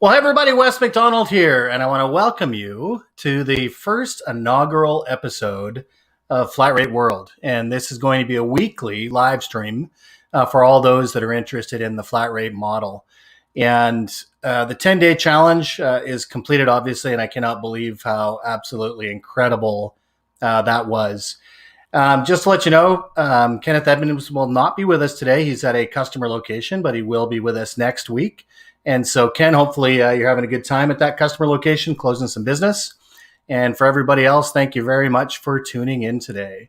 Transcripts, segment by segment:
Well, hey everybody, Wes McDonald here, and I want to welcome you to the first inaugural episode of Flat Rate World. And this is going to be a weekly live stream for all those that are interested in the flat rate model. And the 10-day challenge is completed, obviously, and I cannot believe how absolutely incredible that was. Just to let you know, Kenneth Edmonds will not be with us today. He's at a customer location, but he will be with us next week. And so, Ken, hopefully you're having a good time at that customer location, closing some business. And for everybody else, thank you very much for tuning in today.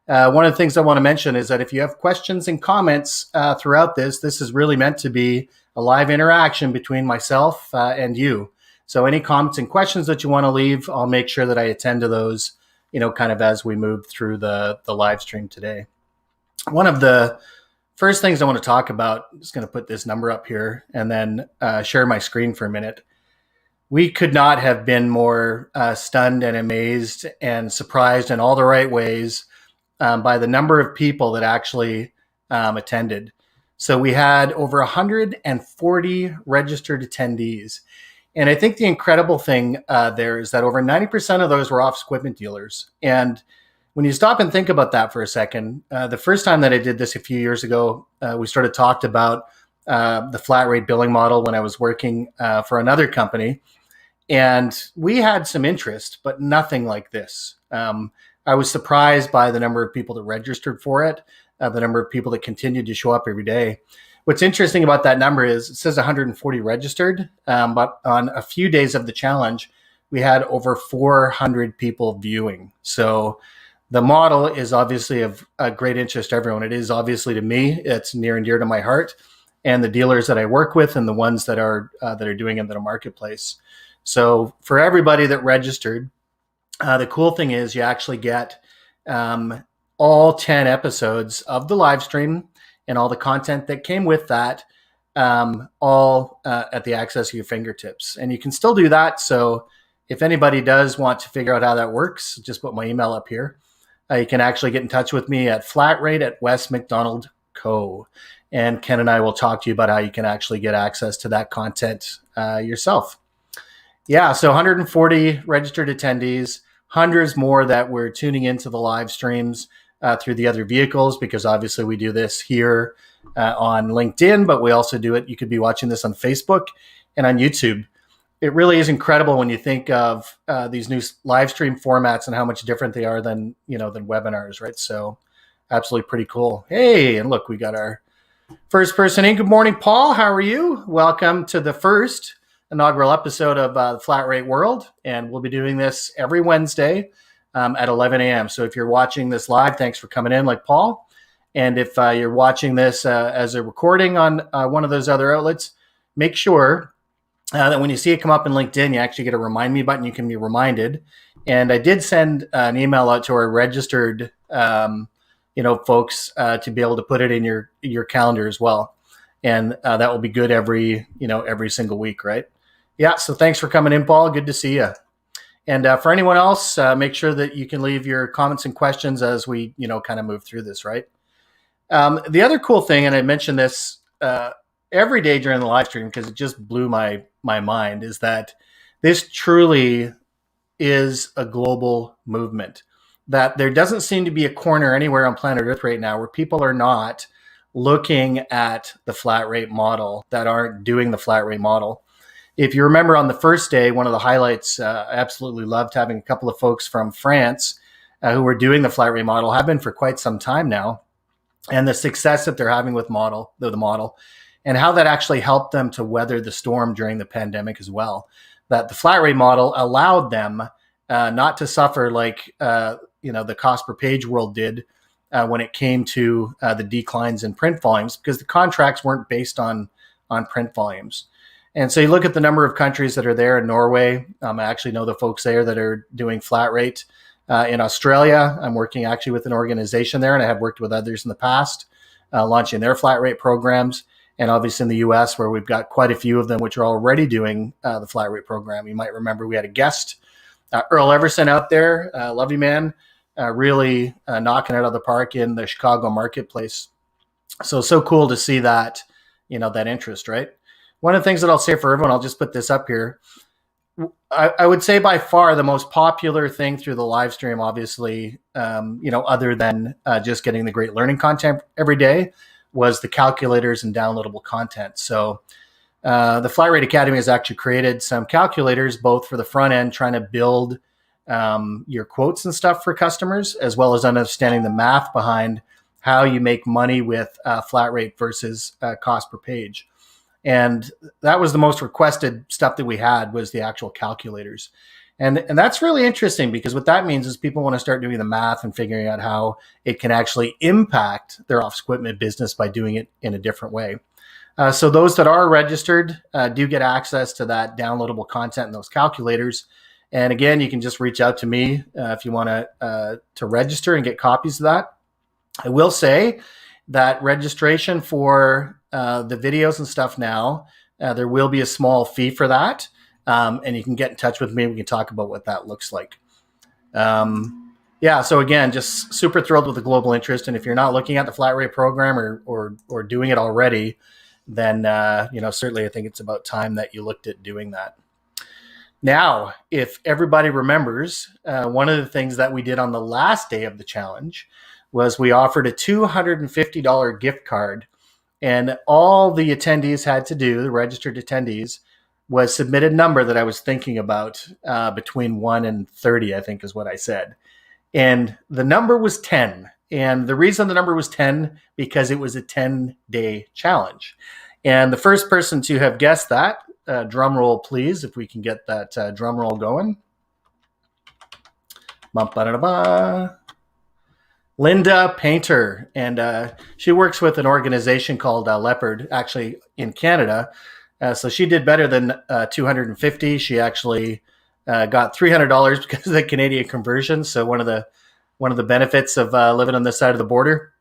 One of the things I want to mention is that if you have questions and comments throughout this is really meant to be a live interaction between myself and you. So any comments and questions that you want to leave, I'll make sure that I attend to those, kind of as we move through the live stream today. One of the first things I want to talk about, I'm just going to put this number up here and then share my screen for a minute. We could not have been more stunned and amazed and surprised in all the right ways by the number of people that actually attended. So we had over 140 registered attendees. And I think the incredible thing there is that over 90% of those were office equipment dealers. And when you stop and think about that for a second, the first time that I did this a few years ago, we talked about the flat rate billing model when I was working for another company. And we had some interest, but nothing like this. I was surprised by the number of people that registered for it, the number of people that continued to show up every day. What's interesting about that number is it says 140 registered, but on a few days of the challenge, we had over 400 people viewing. So the model is obviously of a great interest to everyone. It is obviously to me. It's near and dear to my heart, and the dealers that I work with, and the ones that are doing it in the marketplace. So for everybody that registered, the cool thing is you actually get all 10 episodes of the live stream and all the content that came with that, all at the access of your fingertips. And you can still do that. So if anybody does want to figure out how that works, just put my email up here. You can actually get in touch with me at flatrate@wesmcdonald.co. And Ken and I will talk to you about how you can actually get access to that content yourself. Yeah, so 140 registered attendees, hundreds more that were tuning into the live streams through the other vehicles, because obviously we do this here on LinkedIn, but we also do it. You could be watching this on Facebook and on YouTube. It really is incredible when you think of these new live stream formats and how much different they are than webinars, right? So absolutely pretty cool. Hey, and look, we got our first person in. Good morning, Paul. How are you? Welcome to the first inaugural episode of Flat Rate World. And we'll be doing this every Wednesday at 11 a.m. So if you're watching this live, thanks for coming in like Paul. And if you're watching this as a recording on one of those other outlets, make sure that when you see it come up in LinkedIn, you actually get a remind me button. You can be reminded. And I did send an email out to our registered, folks to be able to put it in your calendar as well. And that will be good every single week, right? Yeah. So thanks for coming in, Paul. Good to see you. And for anyone else, make sure that you can leave your comments and questions as we, kind of move through this, right? The other cool thing, and I mentioned this every day during the live stream because it just blew my mind, is that this truly is a global movement. That there doesn't seem to be a corner anywhere on planet Earth right now where people are not looking at the flat rate model, that aren't doing the flat rate model. If you remember on the first day, one of the highlights, I absolutely loved having a couple of folks from France who were doing the flat rate model, have been for quite some time now, and the success that they're having with the model, and how that actually helped them to weather the storm during the pandemic as well. That the flat rate model allowed them not to suffer like the cost per page world did when it came to the declines in print volumes, because the contracts weren't based on print volumes. And so you look at the number of countries that are there in Norway. I actually know the folks there that are doing flat rate. In Australia, I'm working actually with an organization there, and I have worked with others in the past, launching their flat rate programs. And obviously in the US, where we've got quite a few of them, which are already doing the flat rate program. You might remember we had a guest, Earl Everson out there, love you, man, really knocking it out of the park in the Chicago marketplace. So cool to see that, that interest, right? one of the things that I'll say for everyone, I'll just put this up here. I would say by far the most popular thing through the live stream, obviously, other than just getting the great learning content every day, was the calculators and downloadable content. So the Flat Rate Academy has actually created some calculators, both for the front end, trying to build your quotes and stuff for customers, as well as understanding the math behind how you make money with flat rate versus cost per page. And that was the most requested stuff that we had, was the actual calculators. And that's really interesting, because what that means is people want to start doing the math and figuring out how it can actually impact their office equipment business by doing it in a different way. So those that are registered do get access to that downloadable content and those calculators. And again, you can just reach out to me if you want to register and get copies of that. I will say that registration for the videos and stuff now, there will be a small fee for that. And you can get in touch with me. We can talk about what that looks like. So again, just super thrilled with the global interest. And if you're not looking at the flat rate program or doing it already, then certainly I think it's about time that you looked at doing that. Now, if everybody remembers, one of the things that we did on the last day of the challenge was we offered a $250 gift card, and all the attendees had to do, the registered attendees, was submit a number that I was thinking about between 1 and 30, I think is what I said. And the number was 10. And the reason the number was 10, because it was a 10-day challenge. And the first person to have guessed that, drum roll, please, if we can get that drum roll going. Linda Painter. And she works with an organization called Leopard, actually in Canada. So she did better than 250. She actually got $300 because of the Canadian conversion. So one of the benefits of living on this side of the border.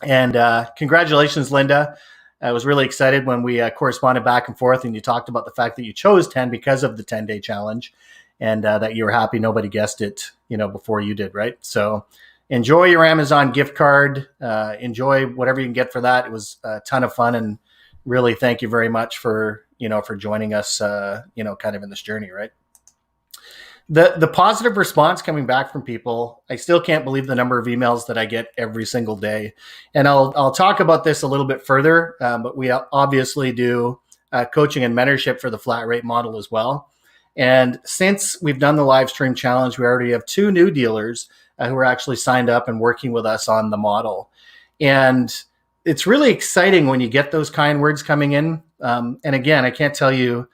And congratulations, Linda. I was really excited when we corresponded back and forth, and you talked about the fact that you chose 10 because of the 10-day challenge, and that you were happy nobody guessed it, before you did, right? So enjoy your Amazon gift card. Enjoy whatever you can get for that. It was a ton of fun, and really thank you very much for joining us, kind of in this journey, right? The positive response coming back from people, I still can't believe the number of emails that I get every single day. And I'll talk about this a little bit further, but we obviously do coaching and mentorship for the flat rate model as well. And since we've done the live stream challenge, we already have 2 new dealers who are actually signed up and working with us on the model. And it's really exciting when you get those kind words coming in. And again, I can't tell you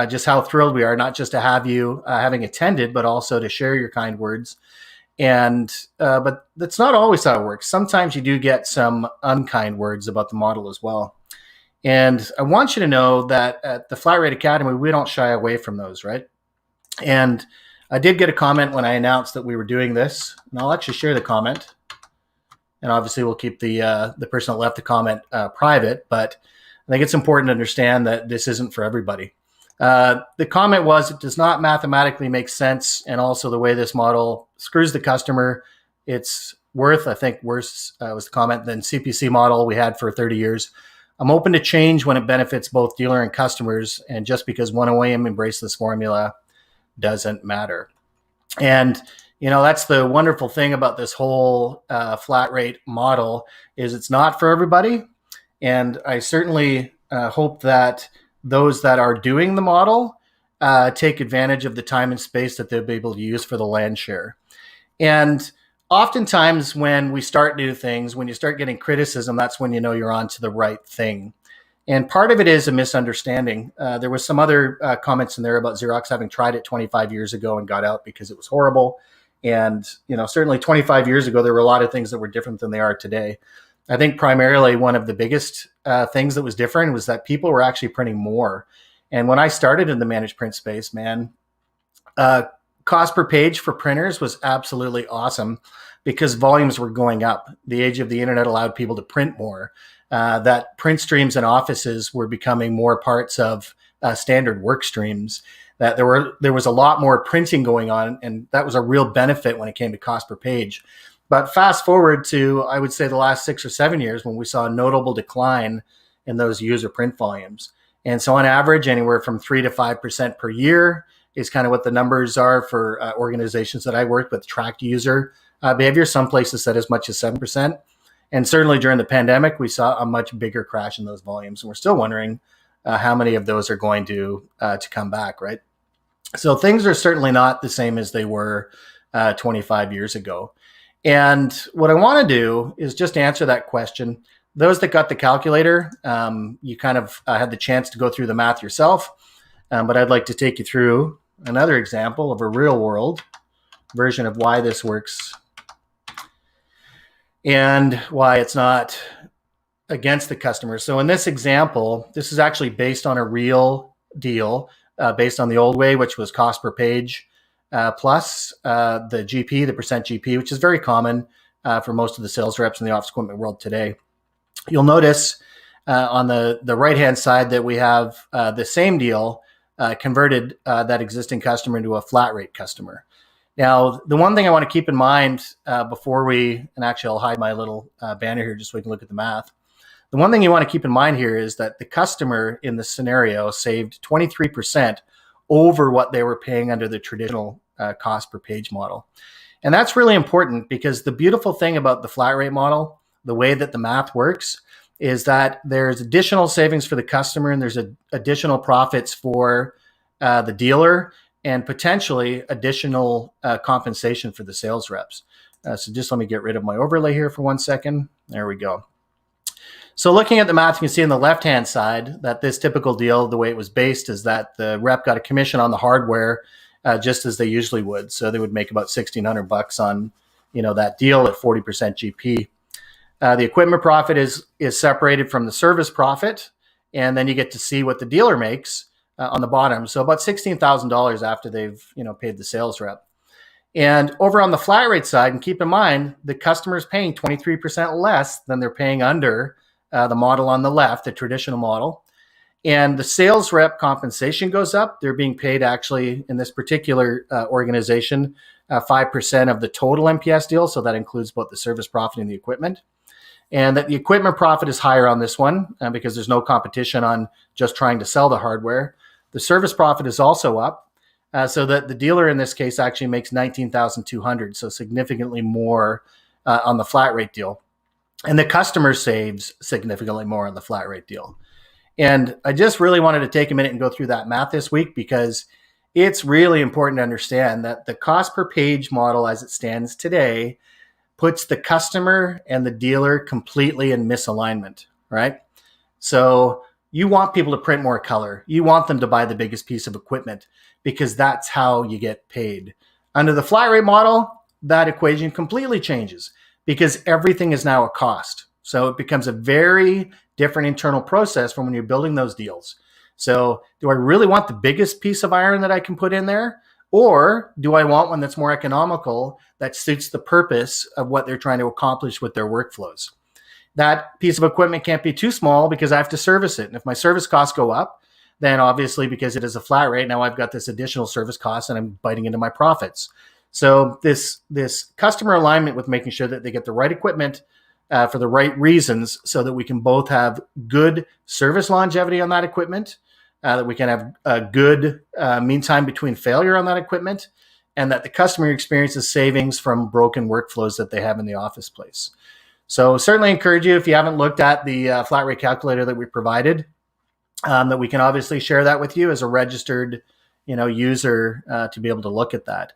just how thrilled we are, not just to have you having attended, but also to share your kind words. And but that's not always how it works. Sometimes you do get some unkind words about the model as well. And I want you to know that at the Flat Rate Academy, we don't shy away from those, right? And I did get a comment when I announced that we were doing this, and I'll actually share the comment. And obviously, we'll keep the person that left the comment private, but I think it's important to understand that this isn't for everybody. The comment was, it does not mathematically make sense, and also the way this model screws the customer. It's worse was the comment, than CPC model we had for 30 years. I'm open to change when it benefits both dealer and customers, and just because one OEM embraced this formula doesn't matter. And that's the wonderful thing about this whole flat rate model, is it's not for everybody. And I certainly hope that those that are doing the model take advantage of the time and space that they'll be able to use for the land share. And oftentimes when we start new things, when you start getting criticism, that's when you're on to the right thing. And part of it is a misunderstanding. There was some other comments in there about Xerox having tried it 25 years ago and got out because it was horrible. And, certainly 25 years ago, there were a lot of things that were different than they are today. I think primarily one of the biggest things that was different was that people were actually printing more. And when I started in the managed print space, cost per page for printers was absolutely awesome because volumes were going up. The age of the internet allowed people to print more. That print streams in offices were becoming more parts of standard work streams. That there was a lot more printing going on, and that was a real benefit when it came to cost per page. But fast forward to, I would say, the last 6 or 7 years when we saw a notable decline in those user print volumes. And so on average, anywhere from 3 to 5% per year is kind of what the numbers are for organizations that I work with, tracked user behavior. Some places said as much as 7%. And certainly during the pandemic, we saw a much bigger crash in those volumes. And we're still wondering how many of those are going to come back, right? So things are certainly not the same as they were 25 years ago. And what I want to do is just answer that question. Those that got the calculator, you kind of had the chance to go through the math yourself. But I'd like to take you through another example of a real world version of why this works and why it's not against the customer. So in this example, this is actually based on a real deal, based on the old way, which was cost per page plus the GP, the percent GP, which is very common for most of the sales reps in the office equipment world today. You'll notice on the right-hand side that we have the same deal converted that existing customer into a flat rate customer. Now, the one thing I want to keep in mind before and actually I'll hide my little banner here just so we can look at the math. The one thing you want to keep in mind here is that the customer in this scenario saved 23% over what they were paying under the traditional cost per page model. And that's really important because the beautiful thing about the flat rate model, the way that the math works, is that there's additional savings for the customer and there's additional profits for the dealer and potentially additional compensation for the sales reps. So just let me get rid of my overlay here for 1 second. There we go. So looking at the math, you can see on the left-hand side that this typical deal, the way it was based is that the rep got a commission on the hardware just as they usually would. So they would make about $1,600 on, that deal at 40% GP. The equipment profit is separated from the service profit, and then you get to see what the dealer makes on the bottom. So about $16,000 after they've paid the sales rep. And over on the flat rate side, and keep in mind, the customer is paying 23% less than they're paying under the model on the left, the traditional model. And the sales rep compensation goes up. They're being paid actually in this particular organization 5% of the total MPS deal. So that includes both the service profit and the equipment. And that the equipment profit is higher on this one because there's no competition on just trying to sell the hardware. The service profit is also up. So that the dealer in this case actually makes $19,200, so significantly more on the flat rate deal. And the customer saves significantly more on the flat rate deal. And I just really wanted to take a minute and go through that math this week because it's really important to understand that the cost per page model as it stands today puts the customer and the dealer completely in misalignment, right? So you want people to print more color. You want them to buy the biggest piece of equipment because that's how you get paid. Under the flat rate model, that equation completely changes because everything is now a cost. So it becomes a very different internal process from when you're building those deals. So do I really want the biggest piece of iron that I can put in there? Or do I want one that's more economical that suits the purpose of what they're trying to accomplish with their workflows? That piece of equipment can't be too small because I have to service it. And if my service costs go up, then obviously because it is a flat rate, now I've got this additional service cost and I'm biting into my profits. So this customer alignment with making sure that they get the right equipment for the right reasons so that we can both have good service longevity on that equipment, that we can have a good mean time between failure on that equipment, and that the customer experiences savings from broken workflows that they have in the office place. So certainly encourage you, if you haven't looked at the flat rate calculator that we provided, that we can obviously share that with you as a registered user to be able to look at that.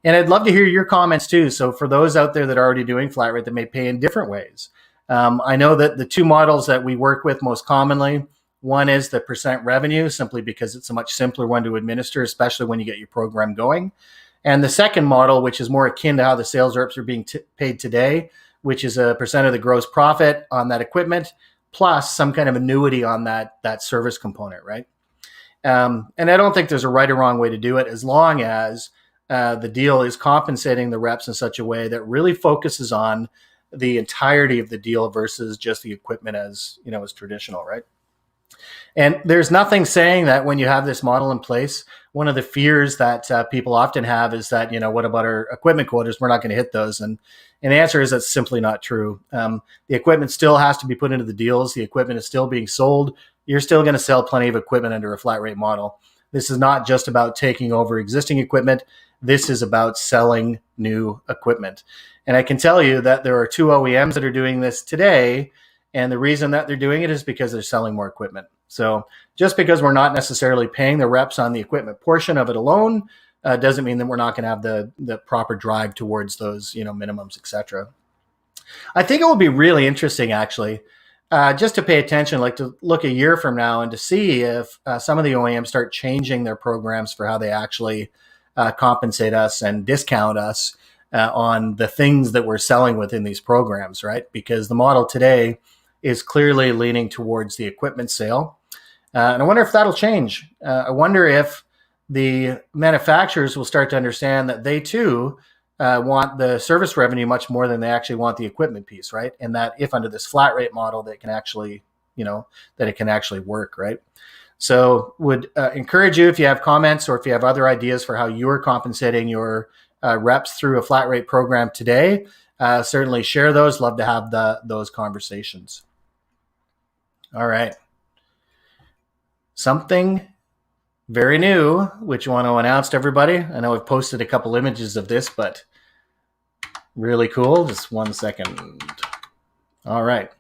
And I'd love to hear your comments too. So for those out there that are already doing flat rate that may pay in different ways, I know that the two models that we work with most commonly, one is the percent revenue, simply because it's a much simpler one to administer, especially when you get your program going. And the second model, which is more akin to how the sales reps are being paid today, which is a percent of the gross profit on that equipment, plus some kind of annuity on that service component, right? And I don't think there's a right or wrong way to do it, as long as the deal is compensating the reps in such a way that really focuses on the entirety of the deal versus just the equipment as traditional, right? And there's nothing saying that when you have this model in place, one of the fears that people often have is that, what about our equipment quotas? We're not going to hit those. And the answer is that's simply not true. The equipment still has to be put into the deals. The equipment is still being sold. you're still going to sell plenty of equipment under a flat rate model. This is not just about taking over existing equipment. This is about selling new equipment. And I can tell you that there are 2 OEMs that are doing this today. And the reason that they're doing it is because they're selling more equipment. So just because we're not necessarily paying the reps on the equipment portion of it alone, doesn't mean that we're not going to have the proper drive towards those, minimums, et cetera. I think it will be really interesting, actually, just to pay attention, like to look a year from now and to see if some of the OEMs start changing their programs for how they actually compensate us and discount us on the things that we're selling within these programs, right? Because the model today is clearly leaning towards the equipment sale. And I wonder if that'll change. I wonder if the manufacturers will start to understand that they too want the service revenue much more than they actually want the equipment piece, right? And that if under this flat rate model, that can actually, that it can actually work, right? So would encourage you, if you have comments or if you have other ideas for how you're compensating your reps through a flat rate program today, certainly share those. Love to have those conversations. All right. Something very new, which I want to announce to everybody. I know I've posted a couple images of this, but really cool. Just 1 second. All right.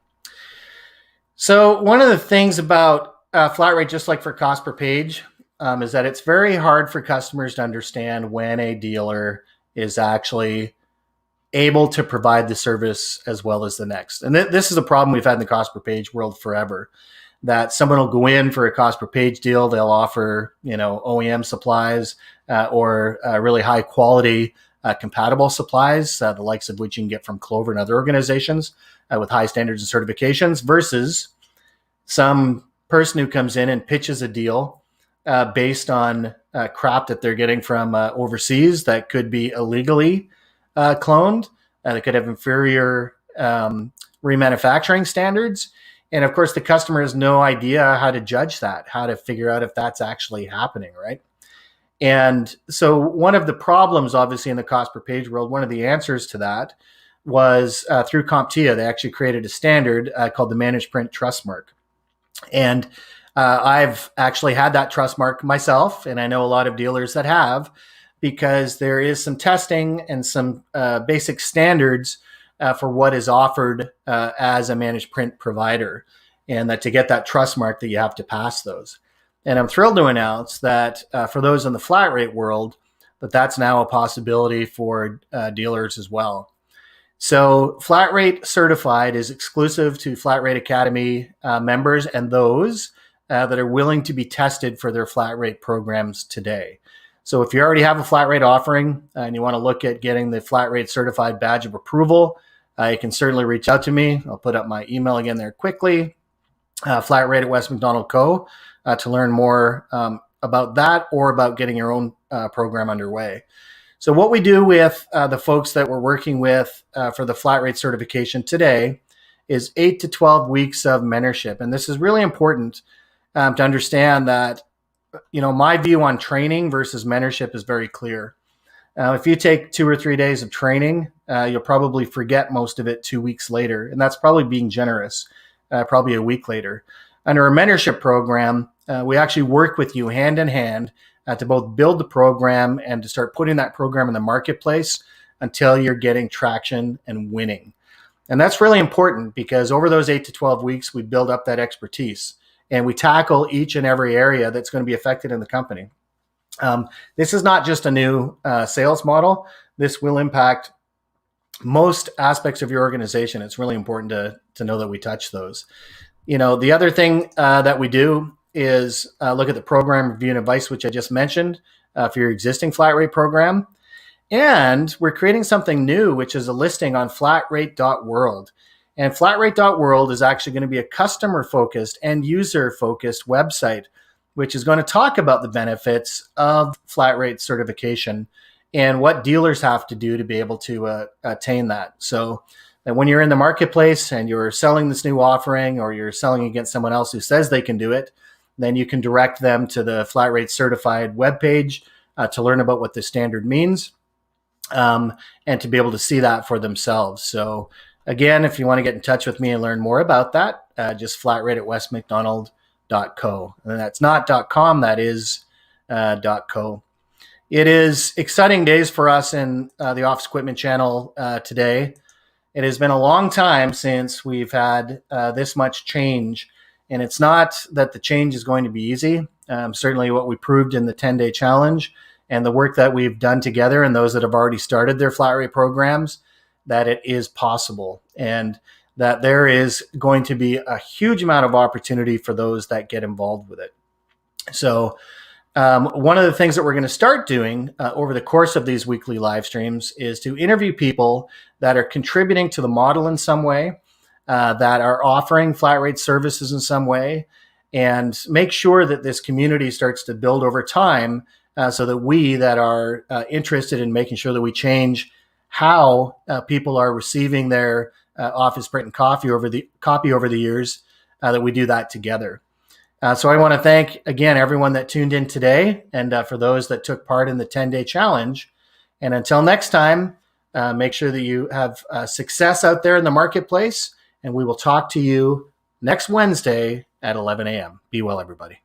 So one of the things about flat rate, just like for cost per page, is that it's very hard for customers to understand when a dealer is actually able to provide the service as well as the next. And this is a problem we've had in the cost per page world forever, that someone will go in for a cost per page deal. They'll offer, OEM supplies or really high quality compatible supplies, the likes of which you can get from Clover and other organizations with high standards and certifications, versus some person who comes in and pitches a deal based on crap that they're getting from overseas that could be illegally cloned, that could have inferior remanufacturing standards. And of course, the customer has no idea how to judge that, how to figure out if that's actually happening, right? And so one of the problems, obviously, in the cost per page world, one of the answers to that was through CompTIA. They actually created a standard called the Managed Print Trust Mark. And I've actually had that trust mark myself, and I know a lot of dealers that have, because there is some testing and some basic standards for what is offered as a managed print provider, and that to get that trust mark that you have to pass those. And I'm thrilled to announce that for those in the flat rate world, that's now a possibility for dealers as well. So Flat Rate Certified is exclusive to Flat Rate Academy members and those that are willing to be tested for their flat rate programs today. So if you already have a flat rate offering and you want to look at getting the Flat Rate Certified badge of approval, you can certainly reach out to me. I'll put up my email again there quickly, flatrate@westmacdonald.co, to learn more about that or about getting your own program underway. So what we do with the folks that we're working with for the flat rate certification today is 8 to 12 weeks of mentorship. And this is really important to understand that, my view on training versus mentorship is very clear. If you take 2 or 3 days of training, you'll probably forget most of it 2 weeks later. And that's probably being generous, probably a week later. Under a mentorship program, we actually work with you hand in hand to both build the program and to start putting that program in the marketplace until you're getting traction and winning. And that's really important because over those 8 to 12 weeks, we build up that expertise and we tackle each and every area that's going to be affected in the company. This is not just a new sales model. This will impact most aspects of your organization. It's really important to know that we touch those. The other thing that we do is look at the program review and advice, which I just mentioned for your existing flat rate program. And we're creating something new, which is a listing on flatrate.world. And flatrate.world is actually going to be a customer-focused and user-focused website, which is going to talk about the benefits of flat rate certification and what dealers have to do to be able to attain that. So that when you're in the marketplace and you're selling this new offering or you're selling against someone else who says they can do it, then you can direct them to the Flat Rate Certified webpage to learn about what the standard means and to be able to see that for themselves. So again, if you want to get in touch with me and learn more about that, just flatrate@westmacdonald.co. .co. And that's not .com, that is .co. It is exciting days for us in the Office Equipment Channel today. It has been a long time since we've had this much change, and it's not that the change is going to be easy. Certainly what we proved in the 10-day challenge and the work that we've done together and those that have already started their flat rate programs, that it is possible and that there is going to be a huge amount of opportunity for those that get involved with it. So one of the things that we're going to start doing over the course of these weekly live streams is to interview people that are contributing to the model in some way, that are offering flat rate services in some way, and make sure that this community starts to build over time so that we that are interested in making sure that we change how people are receiving their office print and copy over the years, that we do that together. So I want to thank, again, everyone that tuned in today and for those that took part in the 10-day challenge. And until next time, make sure that you have success out there in the marketplace, and we will talk to you next Wednesday at 11 a.m. Be well, everybody.